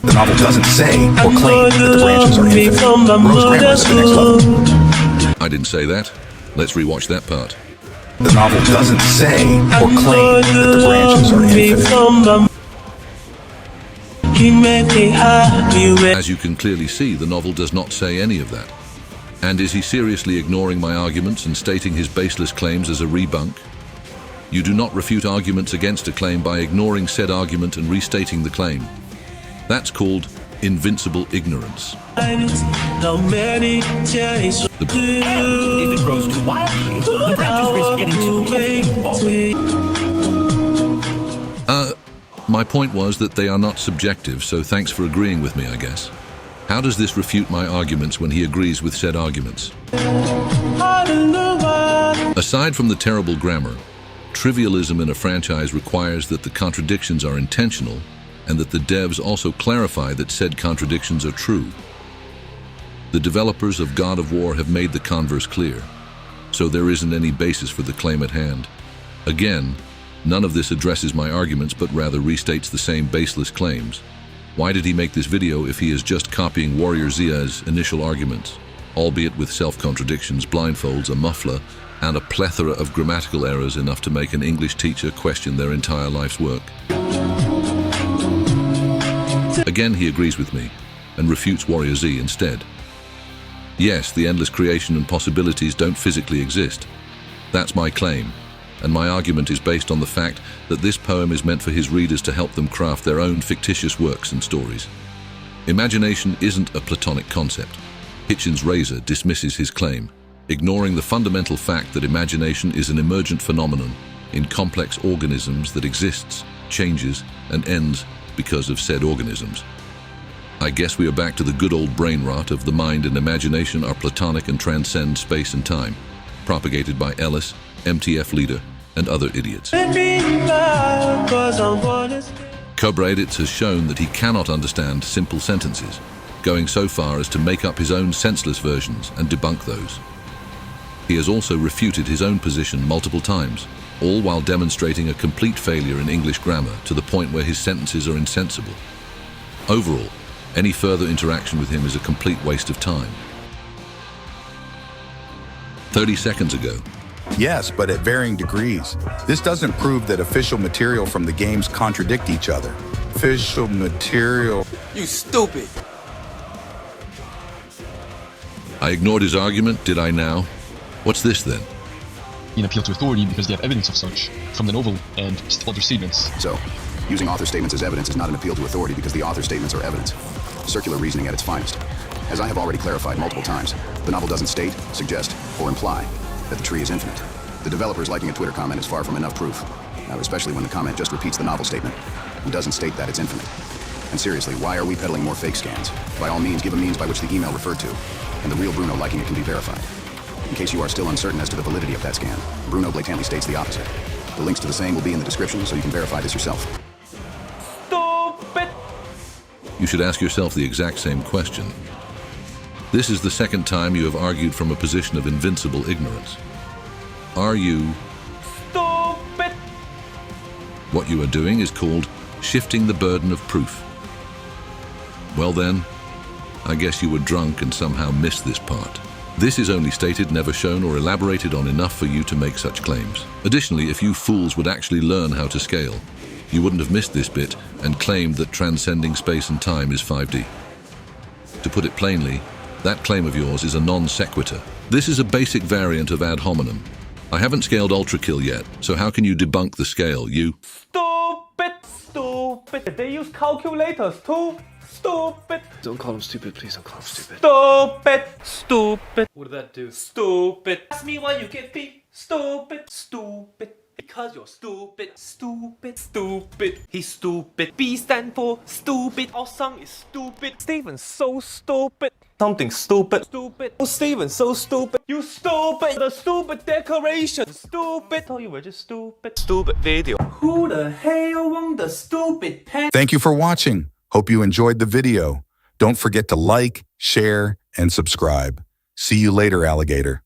The novel doesn't say or claim that the branches are infinite. Rose grammar is at the next level. I didn't say that. Let's rewatch that part. The novel doesn't say or claim that the branches are infinite. As you can clearly see, the novel does not say any of that. And is he seriously ignoring my arguments and stating his baseless claims as a rebunk? You do not refute arguments against a claim by ignoring said argument and restating the claim. That's called invincible ignorance. If it grows too wildly, the branches risk getting too heavy. My point was that they are not subjective, so thanks for agreeing with me, I guess. How does this refute my arguments when he agrees with said arguments? Aside from the terrible grammar, trivialism in a franchise requires that the contradictions are intentional and that the devs also clarify that said contradictions are true. The developers of God of War have made the converse clear, so there isn't any basis for the claim at hand. Again, none of this addresses my arguments but rather restates the same baseless claims. Why did he make this video if he is just copying Warrior Zia's initial arguments, albeit with self-contradictions, blindfolds, a muffler, and a plethora of grammatical errors enough to make an English teacher question their entire life's work? Again, he agrees with me and refutes Warrior Z instead. Yes, the endless creation and possibilities don't physically exist. That's my claim, and my argument is based on the fact that this poem is meant for his readers to help them craft their own fictitious works and stories. Imagination isn't a Platonic concept. Hitchens' razor dismisses his claim, ignoring the fundamental fact that imagination is an emergent phenomenon in complex organisms that exists, changes, and ends because of said organisms. I guess we are back to the good old brain rot of the mind and imagination are Platonic and transcend space and time, propagated by Ellis, MTF leader, and other idiots. Cobra Editz has shown that he cannot understand simple sentences, going so far as to make up his own senseless versions and debunk those. He has also refuted his own position multiple times, all while demonstrating a complete failure in English grammar to the point where his sentences are insensible. Overall, any further interaction with him is a complete waste of time. 30 seconds ago. Yes, but at varying degrees. This doesn't prove that official material from the games contradict each other. Official material. You stupid! I ignored his argument, did I now? What's this then? An appeal to authority because they have evidence of such from the novel and other statements. So, using author statements as evidence is not an appeal to authority because the author statements are evidence. Circular reasoning at its finest. As I have already clarified multiple times, the novel doesn't state, suggest, or imply that the tree is infinite. The developers liking a Twitter comment is far from enough proof, especially when the comment just repeats the novel statement and doesn't state that it's infinite. And seriously, why are we peddling more fake scans? By all means, give a means by which the email referred to, and the real Bruno liking it can be verified. In case you are still uncertain as to the validity of that scan, Bruno blatantly states the opposite. The links to the same will be in the description so you can verify this yourself. Stupid! You should ask yourself the exact same question. This is the second time you have argued from a position of invincible ignorance. Are you Stupid! What you are doing is called shifting the burden of proof. Well then, I guess you were drunk and somehow missed this part. This is only stated, never shown or elaborated on enough for you to make such claims. Additionally, if you fools would actually learn how to scale, you wouldn't have missed this bit and claimed that transcending space and time is 5D. To put it plainly, that claim of yours is a non sequitur. This is a basic variant of ad hominem. I haven't scaled Ultrakill yet, so how can you debunk the scale, you? Stupid! Stupid! They use calculators too! Stupid! Don't call him stupid, please don't call him stupid. Stupid! Stupid! What did that do? Stupid! Ask me why you get beat! Stupid! Stupid! Because you're stupid! Stupid! Stupid! He's stupid! B stand for stupid! Our song is stupid! Steven's so stupid! Something stupid! Stupid! Oh, Steven, so stupid! You stupid! The stupid decoration! Stupid! Oh, you were just stupid! Stupid video! Who the hell won the stupid pen? Thank you for watching. Hope you enjoyed the video. Don't forget to like, share, and subscribe. See you later, alligator.